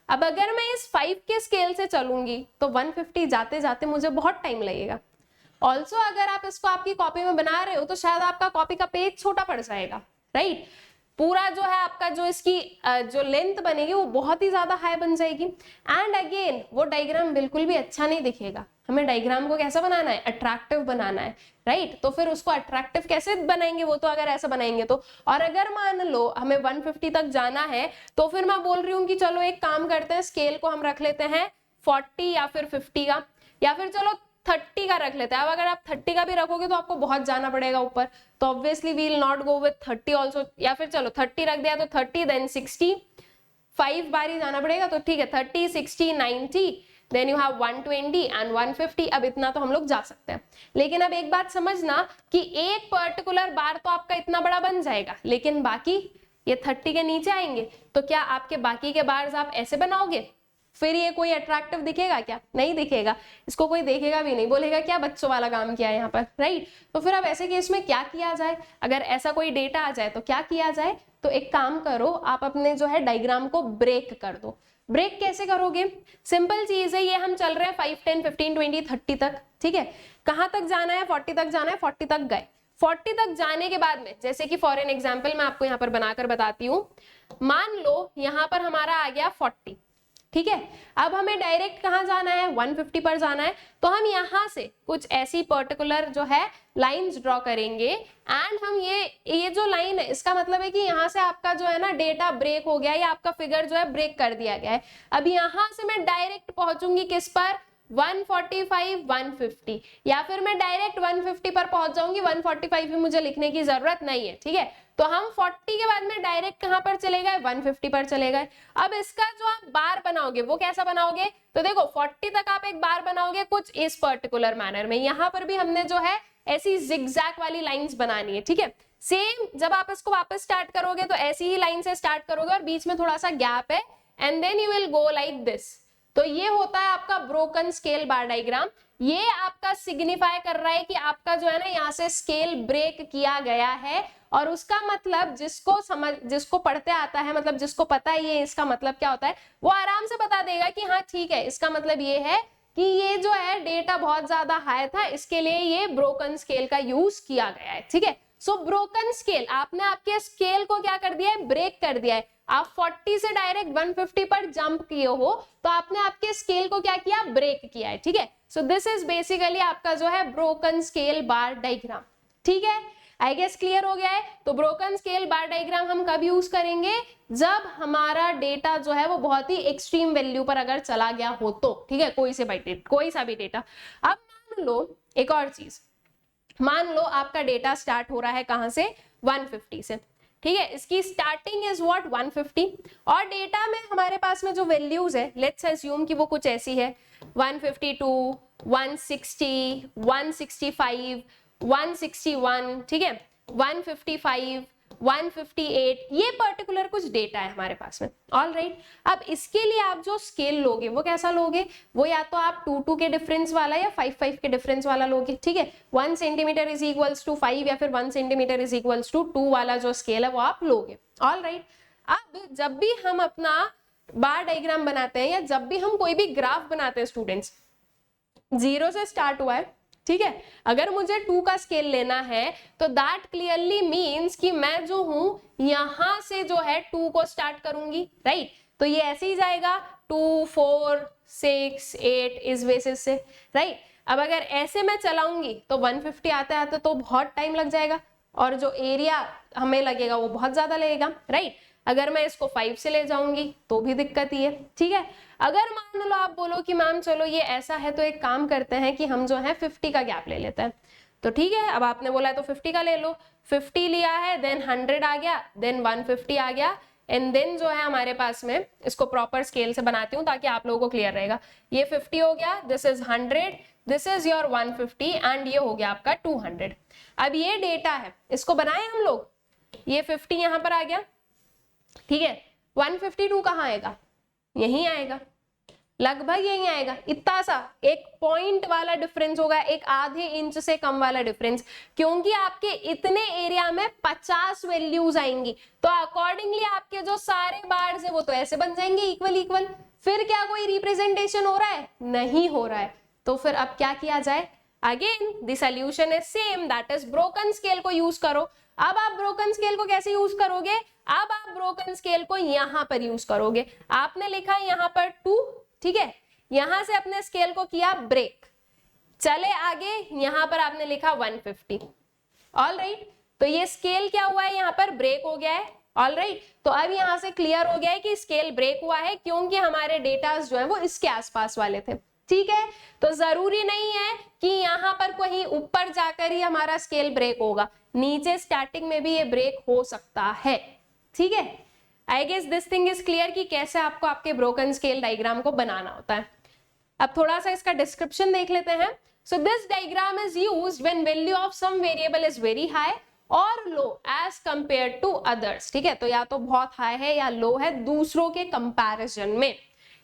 अब अगर मैं इस 5 के स्केल से चलूंगी तो 150 जाते जाते मुझे बहुत टाइम लगेगा। ऑल्सो अगर आप इसको आपकी कॉपी में बना रहे हो तो शायद आपका कॉपी का पेज छोटा पड़ जाएगा, राइट। पूरा जो है आपका जो इसकी जो लेंथ बनेगी वो बहुत ही ज्यादा हाई बन जाएगी, एंड अगेन वो डायग्राम बिल्कुल भी अच्छा नहीं दिखेगा। हमें डायग्राम को कैसा बनाना है, अट्रैक्टिव बनाना है, राइट। तो फिर उसको अट्रैक्टिव कैसे बनाएंगे, वो तो अगर ऐसा बनाएंगे तो। और अगर मान लो हमें 150 तक जाना है तो फिर मैं बोल रही हूँ कि चलो एक काम करते हैं, स्केल को हम रख लेते हैं 40 या फिर 50 का, या फिर चलो 30 का रख लेते हैं। अब अगर आप 30 का भी रखोगे तो आपको बहुत जाना पड़ेगा ऊपर, तो obviously we will not go with 30 also, या फिर चलो 30 रख दिया तो 30 देन 60, 5 बार ही जाना पड़ेगा, तो ठीक है 30, 60, 90, देन यू हैव 120 एंड 150। अब इतना तो हम लोग जा सकते हैं, लेकिन अब एक बात समझना कि एक पर्टिकुलर बार तो आपका इतना बड़ा बन जाएगा, लेकिन बाकी ये 30 के नीचे आएंगे तो क्या आपके बाकी के बार्स आप ऐसे बनाओगे, फिर ये कोई अट्रैक्टिव दिखेगा क्या, नहीं दिखेगा। इसको कोई देखेगा भी नहीं, बोलेगा क्या बच्चों वाला काम किया है यहाँ पर, राइट। तो फिर अब ऐसे केस में क्या किया जाए, अगर ऐसा कोई डेटा आ जाए तो क्या किया जाए, तो एक काम करो, आप अपने जो है डायग्राम को ब्रेक कर दो। ब्रेक कैसे करोगे, सिंपल चीज है, ये हम चल रहे हैं 5, 10, 15, 20, 30 तक, ठीक है। कहाँ तक जाना है, 40 तक जाना है, 40 तक गए। 40 तक जाने के बाद में जैसे कि फॉर एन एग्जाम्पल मैं आपको यहाँ पर बनाकर बताती हूँ, मान लो यहाँ पर हमारा आ गया 40, ठीक है। अब हमें डायरेक्ट कहाँ जाना है, 150 पर जाना है, तो हम यहाँ से कुछ ऐसी पर्टिकुलर जो है लाइंस ड्रॉ करेंगे, एंड हम ये जो लाइन है इसका मतलब है कि यहाँ से आपका जो है ना डेटा ब्रेक हो गया, या आपका फिगर जो है ब्रेक कर दिया गया है। अब यहाँ से मैं डायरेक्ट पहुंचूंगी किस पर, 145, 150, या फिर मैं डायरेक्ट 150 पर पहुंच जाऊंगी, 145 भी मुझे लिखने की जरूरत नहीं है, ठीक है। तो हम 40 के बाद में डायरेक्ट कहां पर चले गए, 150 पर चले गए। अब इसका जो आप बार बनाओगे वो कैसा बनाओगे, तो देखो 40 तक आप एक बार बनाओगे कुछ इस पर्टिकुलर मैनर में। यहां पर भी हमने जो है ऐसी जिगजैग वाली लाइंस बनानी है, ठीक है। सेम जब आप इसको वापस स्टार्ट करोगे तो ऐसी ही लाइन से स्टार्ट करोगे और बीच में थोड़ा सा गैप है, and then you will go like this. तो ये होता है आपका ब्रोकन स्केल बार डायग्राम। ये आपका सिग्निफाई कर रहा है कि आपका जो है ना यहाँ से स्केल ब्रेक किया गया है, और उसका मतलब जिसको पढ़ते आता है, मतलब जिसको पता है ये इसका मतलब क्या होता है, वो आराम से बता देगा कि हाँ ठीक है, इसका मतलब ये है कि ये जो है डेटा बहुत ज्यादा हाई था, इसके लिए ये ब्रोकन स्केल का यूज किया गया है, ठीक है। सो ब्रोकन स्केल, आपने आपके स्केल को क्या कर दिया है, ब्रेक कर दिया है। आप 40 से डायरेक्ट 150 पर जंप किए हो तो आपने आपके स्केल को क्या किया, ब्रेक किया है, ठीक है। सो दिस इज बेसिकली आपका जो है ब्रोकन स्केल बार डायग्राम, ठीक है। आई गेस क्लियर हो गया है। तो ब्रोकन स्केल बार डायग्राम हम कब यूज करेंगे, जब हमारा डेटा जो है वो बहुत ही एक्सट्रीम वैल्यू पर अगर चला गया हो तो, ठीक है, कोई सा भी डेटा। अब मान लो एक और चीज, मान लो आपका डेटा स्टार्ट हो रहा है कहां से, 150 से, ठीक है। इसकी स्टार्टिंग इज व्हाट 150, और डेटा में हमारे पास में जो वैल्यूज है, लेट्स अज्यूम कि वो कुछ ऐसी है 152, 160, 165, 161, ठीक है, 155, 158, ये पर्टिकुलर कुछ डेटा है हमारे पास में। ऑल राइट, अब इसके लिए आप जो स्केल लोगे वो कैसा लोगे, वो या तो आप 2 के डिफरेंस वाला या 5 के डिफरेंस वाला लोगे, ठीक है। 1 सेंटीमीटर इज इक्वल्स टू 5 या फिर 1 सेंटीमीटर इज इक्वल्स टू 2 वाला जो स्केल है वो आप लोगे। ऑल राइट, अब जब भी हम अपना बार डायग्राम बनाते हैं या जब भी हम कोई भी ग्राफ बनाते हैं स्टूडेंट्स, 0 से स्टार्ट हुआ है, ठीक है। अगर मुझे 2 का स्केल लेना है तो दैट क्लियरली मीन्स कि मैं जो हूं यहां से जो है 2 को स्टार्ट करूंगी, राइट। तो ये ऐसे ही जाएगा 2, 4, 6, 8 इस बेसिस से, राइट। अब अगर ऐसे मैं चलाऊंगी तो 150 आते आते तो बहुत टाइम लग जाएगा, और जो एरिया हमें लगेगा वो बहुत ज्यादा लगेगा, राइट। अगर मैं इसको 5 से ले जाऊंगी तो भी दिक्कत ही है, ठीक है। अगर मान लो आप बोलो कि मैम चलो ये ऐसा है तो एक काम करते हैं कि हम जो है 50 का गैप ले लेते हैं, तो ठीक है। अब आपने बोला है तो 50 का ले लो, 50 लिया है, देन 100 आ गया, देन 150 आ गया, एंड देन जो है हमारे पास में, इसको प्रॉपर स्केल से बनाती हूँ ताकि आप लोगों को क्लियर रहेगा। ये 50 हो गया, this is 100, this is your 150, and ये हो गया आपका 200। अब ये डेटा है, इसको बनाए हम लोग, ये 50 यहां पर आ गया, ठीक है। 152 कहाँ आएगा, यहीं आएगा, लगभग यहीं आएगा। इतना सा एक पॉइंट वाला डिफरेंस होगा, एक आधे इंच से कम वाला डिफरेंस, क्योंकि आपके इतने एरिया में 50 वैल्यूज आएंगी, तो अकॉर्डिंगली आपके जो सारे बार्स है वो तो ऐसे बन जाएंगे इक्वल इक्वल। फिर क्या कोई रिप्रेजेंटेशन हो रहा है, नहीं हो रहा है, तो फिर अब क्या किया जाए, again the solution is same, that is broken scale को यूज करो। अब आप ब्रोकन स्केल को कैसे यूज करोगे, अब आप ब्रोकन स्केल को यहां पर यूज करोगे। आपने लिखा यहां पर 2, ठीक है, यहां से अपने स्केल को किया ब्रेक, चले आगे, यहां पर आपने लिखा 150। ऑल राइट, तो ये स्केल क्या हुआ है, यहां पर ब्रेक हो गया है। ऑल राइट, तो अब यहां से क्लियर हो गया है कि स्केल ब्रेक हुआ है क्योंकि हमारे डेटा जो है वो इसके आसपास वाले थे, ठीक है। तो जरूरी नहीं है कि यहां पर कहीं ऊपर जाकर ही हमारा स्केल ब्रेक होगा, नीचे स्टार्टिंग में भी ये ब्रेक हो सकता है, ठीक है। I guess this thing is clear कि कैसे आपको आपके ब्रोकन स्केल डायग्राम को बनाना होता है। अब थोड़ा सा इसका डिस्क्रिप्शन देख लेते हैं। So this diagram is used when value of some variable is very high और low as compare to others, ठीक है। तो या तो बहुत हाई है या लो है दूसरों के कंपैरिजन में।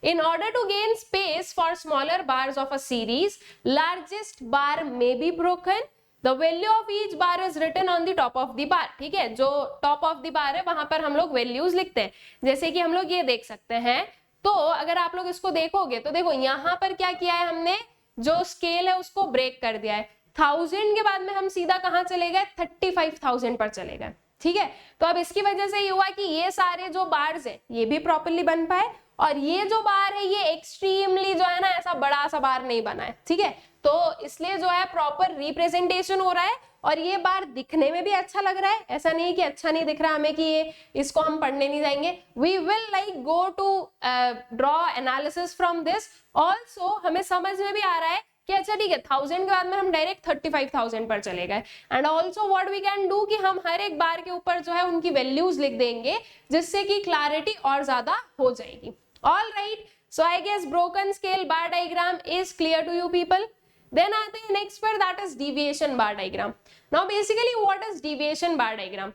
In order to gain space for smaller bars of a series, largest bar may be broken. The value of each bar is written on the top of the bar. ठीक है, जो top of the bar है वहां पर हम लोग values लिखते हैं, जैसे कि हम लोग ये देख सकते हैं। तो अगर आप लोग इसको देखोगे तो देखो यहाँ पर क्या किया है हमने, जो स्केल है उसको ब्रेक कर दिया है। 1000 के बाद में हम सीधा कहाँ चले गए, 35,000 पर चले गए, ठीक है। तो अब इसकी वजह से ये हुआ कि ये सारे जो बार्स है ये भी प्रॉपरली बन पाए, और ये जो बार है ये एक्सट्रीमली जो है ना ऐसा बड़ा सा बार नहीं बना है, ठीक है। तो इसलिए जो है प्रॉपर रिप्रेजेंटेशन हो रहा है और ये बार दिखने में भी अच्छा लग रहा है, ऐसा नहीं है कि अच्छा नहीं दिख रहा हमें कि ये इसको हम पढ़ने नहीं जाएंगे। We will like go to draw analysis from this. Also हमें समझ में भी आ रहा है कि अच्छा ठीक है 1000 के बाद में हम डायरेक्ट 35,000 पर चले गए। And also what we can do कि हम हर एक बार के ऊपर जो है उनकी वैल्यूज लिख देंगे, जिससे कि क्लैरिटी और ज्यादा हो जाएगी। All right, so I guess broken scale bar diagram is clear to you people. Then आते हैं नेक्स्ट पर, that is deviation bar diagram. Now basically what is deviation bar diagram?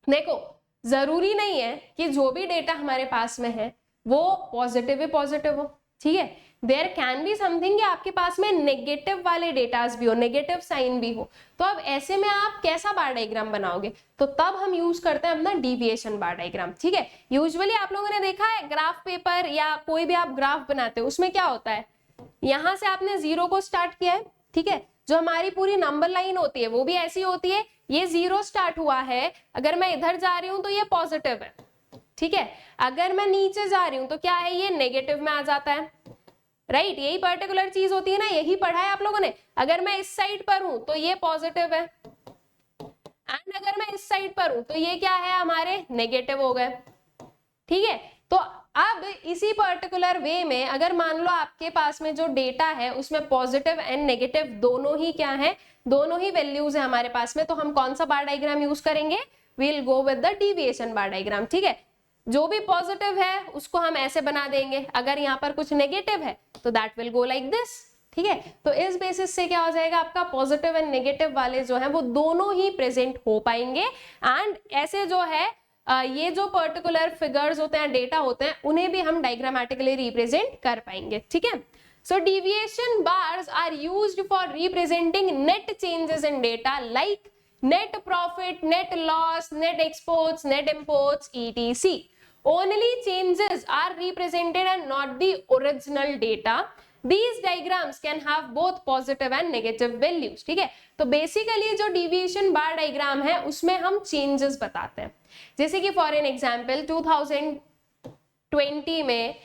देखो, जरूरी नहीं है कि जो भी डेटा हमारे पास में है वो पॉजिटिव ही पॉजिटिव हो, ठीक है। देयर कैन बी समथिंग कि आपके पास में नेगेटिव वाले डेटास भी हो, नेगेटिव साइन भी हो। तो अब ऐसे में आप कैसा बार डायग्राम बनाओगे? तो तब हम यूज करते हैं अपना डिविएशन बार डायग्राम, ठीक है। यूजुअली आप लोगों ने देखा है ग्राफ पेपर या कोई भी आप ग्राफ बनाते हो, उसमें क्या होता है, यहां से आपने 0 को स्टार्ट किया है, ठीक है। जो हमारी पूरी नंबर लाइन होती है वो भी ऐसी होती है, ये 0 स्टार्ट हुआ है, अगर मैं इधर जा रही हूं तो ये पॉजिटिव है, ठीक है। अगर मैं नीचे जा रही हूं तो क्या है, ये नेगेटिव में आ जाता है, राइट। यही पर्टिकुलर चीज होती है ना, यही पढ़ा है आप लोगों ने। अगर मैं इस साइड पर हूं तो ये पॉजिटिव है, एंड अगर मैं इस साइड पर हूं तो ये क्या है, हमारे नेगेटिव हो गए, ठीक है। तो अब इसी पर्टिकुलर वे में अगर मान लो आपके पास में जो डेटा है उसमें पॉजिटिव एंड नेगेटिव दोनों ही क्या है, दोनों ही वैल्यूज है हमारे पास में, तो हम कौन सा बार डायग्राम यूज करेंगे? We will go with the deviation bar diagram, ठीक है। जो भी पॉजिटिव है उसको हम ऐसे बना देंगे, अगर यहाँ पर कुछ नेगेटिव है तो that will go like this, ठीक है। तो इस बेसिस से क्या हो जाएगा, आपका पॉजिटिव एंड नेगेटिव वाले जो है वो दोनों ही प्रेजेंट हो पाएंगे। एंड ऐसे जो है ये जो पर्टिकुलर फिगर्स होते हैं, डेटा होते हैं, उन्हें भी हम डायग्रामेटिकली रिप्रेजेंट कर पाएंगे, ठीक है। So deviation bars are used for representing net changes in data like net profit, net loss, net exports, net imports, etc. Only changes are represented and not the original data. These diagrams can have both positive and negative values, ठीक है। तो basically जो deviation bar diagram है उसमें हम changes बताते हैं। जैसे कि फॉर एन एग्जाम्पल 2020 में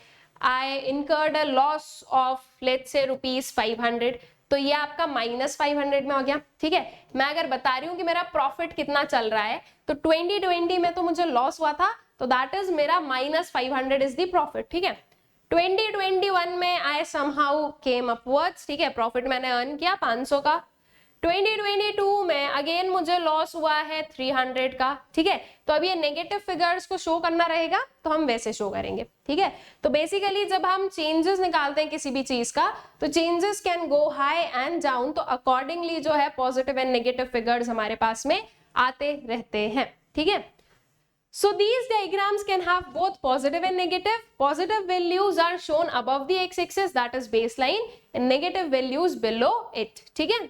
I incurred a loss of let's say ₹500, तो ये आपका -500 में हो गया, ठीक है। मैं अगर बता रही हूँ कि मेरा प्रॉफिट कितना चल रहा है, तो 2020 में तो मुझे लॉस हुआ था, तो दैट इज मेरा -500 इज द प्रॉफिट, ठीक है। 2021 में I somehow came upwards, ठीक है, प्रॉफिट मैंने अर्न किया 500 का। 2022 में अगेन मुझे लॉस हुआ है 300 का, ठीक है। तो अब ये नेगेटिव फिगर्स को शो करना रहेगा तो हम वैसे शो करेंगे, ठीक है। तो बेसिकली जब हम चेंजेस निकालते हैं किसी भी चीज का, तो changes can go high and down, तो अकॉर्डिंगली जो है पॉजिटिव एंड नेगेटिव फिगर्स हमारे पास में आते रहते हैं, ठीक है। So these diagrams can have both positive and negative. Positive values are shown above the x-axis, that is baseline, and negative values below it, ठीक है।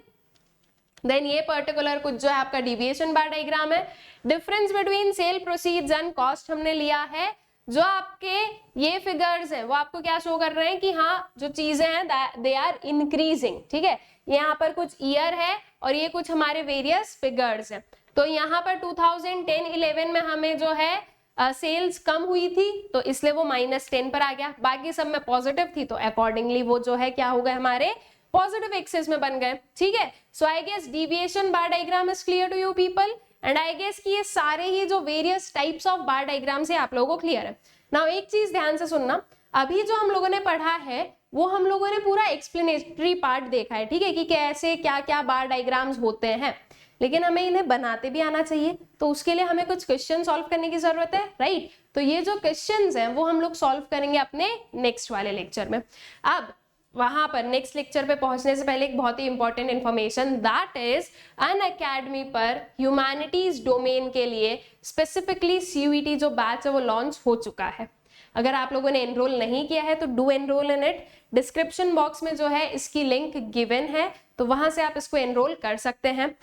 देन ये पर्टिकुलर कुछ जो है आपका डिविएशन बार डायग्राम है। Difference between sale proceeds and cost हमने लिया है। जो आपके ये फिगर्स हैं वो आपको क्या शो कर रहे हैं कि हाँ जो चीजें हैं दे आर इंक्रीजिंग, ठीक है। यहाँ पर कुछ ईयर है और ये कुछ हमारे वेरियस फिगर्स हैं। तो यहाँ पर 2010-11 में हमें जो है सेल्स कम हुई थी, तो इसलिए वो -10 पर आ गया। बाकी सब में पॉजिटिव थी, तो अकॉर्डिंगली वो जो है क्या हो गए, हमारे पॉजिटिव एक्सिस में बन गए, ठीक है। So I guess deviation bar diagram is clear to you people, and I guess कि ये सारे ही जो various types of bar diagram से आप लोगों को क्लियर है। नाउ एक चीज ध्यान से सुनना, अभी जो हम लोगों ने पढ़ा है वो हम लोगों ने पूरा एक्सप्लेनेटरी पार्ट देखा है, ठीक है, कि कैसे क्या क्या बार डायग्राम्स होते हैं, लेकिन हमें इन्हें बनाते भी आना चाहिए। तो उसके लिए हमें कुछ क्वेश्चन सॉल्व करने की जरूरत है, राइट। तो ये जो क्वेश्चंस हैं वो हम लोग सॉल्व करेंगे अपने नेक्स्ट वाले लेक्चर में। अब वहां पर नेक्स्ट लेक्चर पे पहुंचने से पहले एक बहुत ही important information, that is Unacademy पर ह्यूमैनिटीज डोमेन के लिए स्पेसिफिकली CUET जो बैच है वो लॉन्च हो चुका है। अगर आप लोगों ने एनरोल नहीं किया है तो do enrol in it. Description box में जो है इसकी लिंक गिवन है, तो वहां से आप इसको एनरोल कर सकते हैं।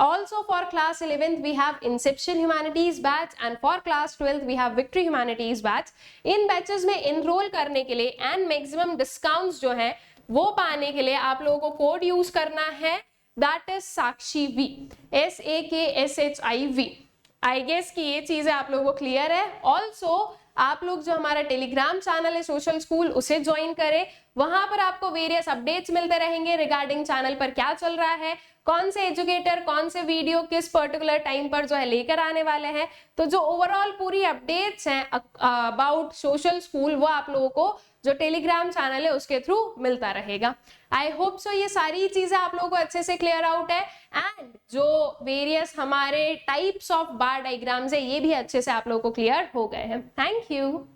Also for class 11th we have Inception Humanities batch and for class 12th we have Victory Humanities batch। In batches में एनरोल करने के लिए एंड मैक्सिमम डिस्काउंट्स जो है वो पाने के लिए आप लोगों को कोड यूज करना है, that is Sakshi V, SAKSHIV। I guess कि ये चीजें आप लोगों को क्लियर है। ऑल्सो आप लोग जो हमारा टेलीग्राम चैनल है सोशल स्कूल उसे ज्वाइन करें, वहां पर आपको वेरियस अपडेट्स मिलते रहेंगे रिगार्डिंग चैनल पर क्या चल रहा है, कौन से एजुकेटर कौन से वीडियो किस पर्टिकुलर टाइम पर जो है लेकर आने वाले हैं। तो जो ओवरऑल पूरी अपडेट्स हैं अबाउट सोशल स्कूल वो आप लोगों को जो टेलीग्राम चैनल है उसके थ्रू मिलता रहेगा। आई होप सो ये सारी चीजें आप लोगों को अच्छे से क्लियर आउट है एंड जो वेरियस हमारे टाइप्स ऑफ बार डायग्राम्स है ये भी अच्छे से आप लोगों को क्लियर हो गए हैं। Thank you.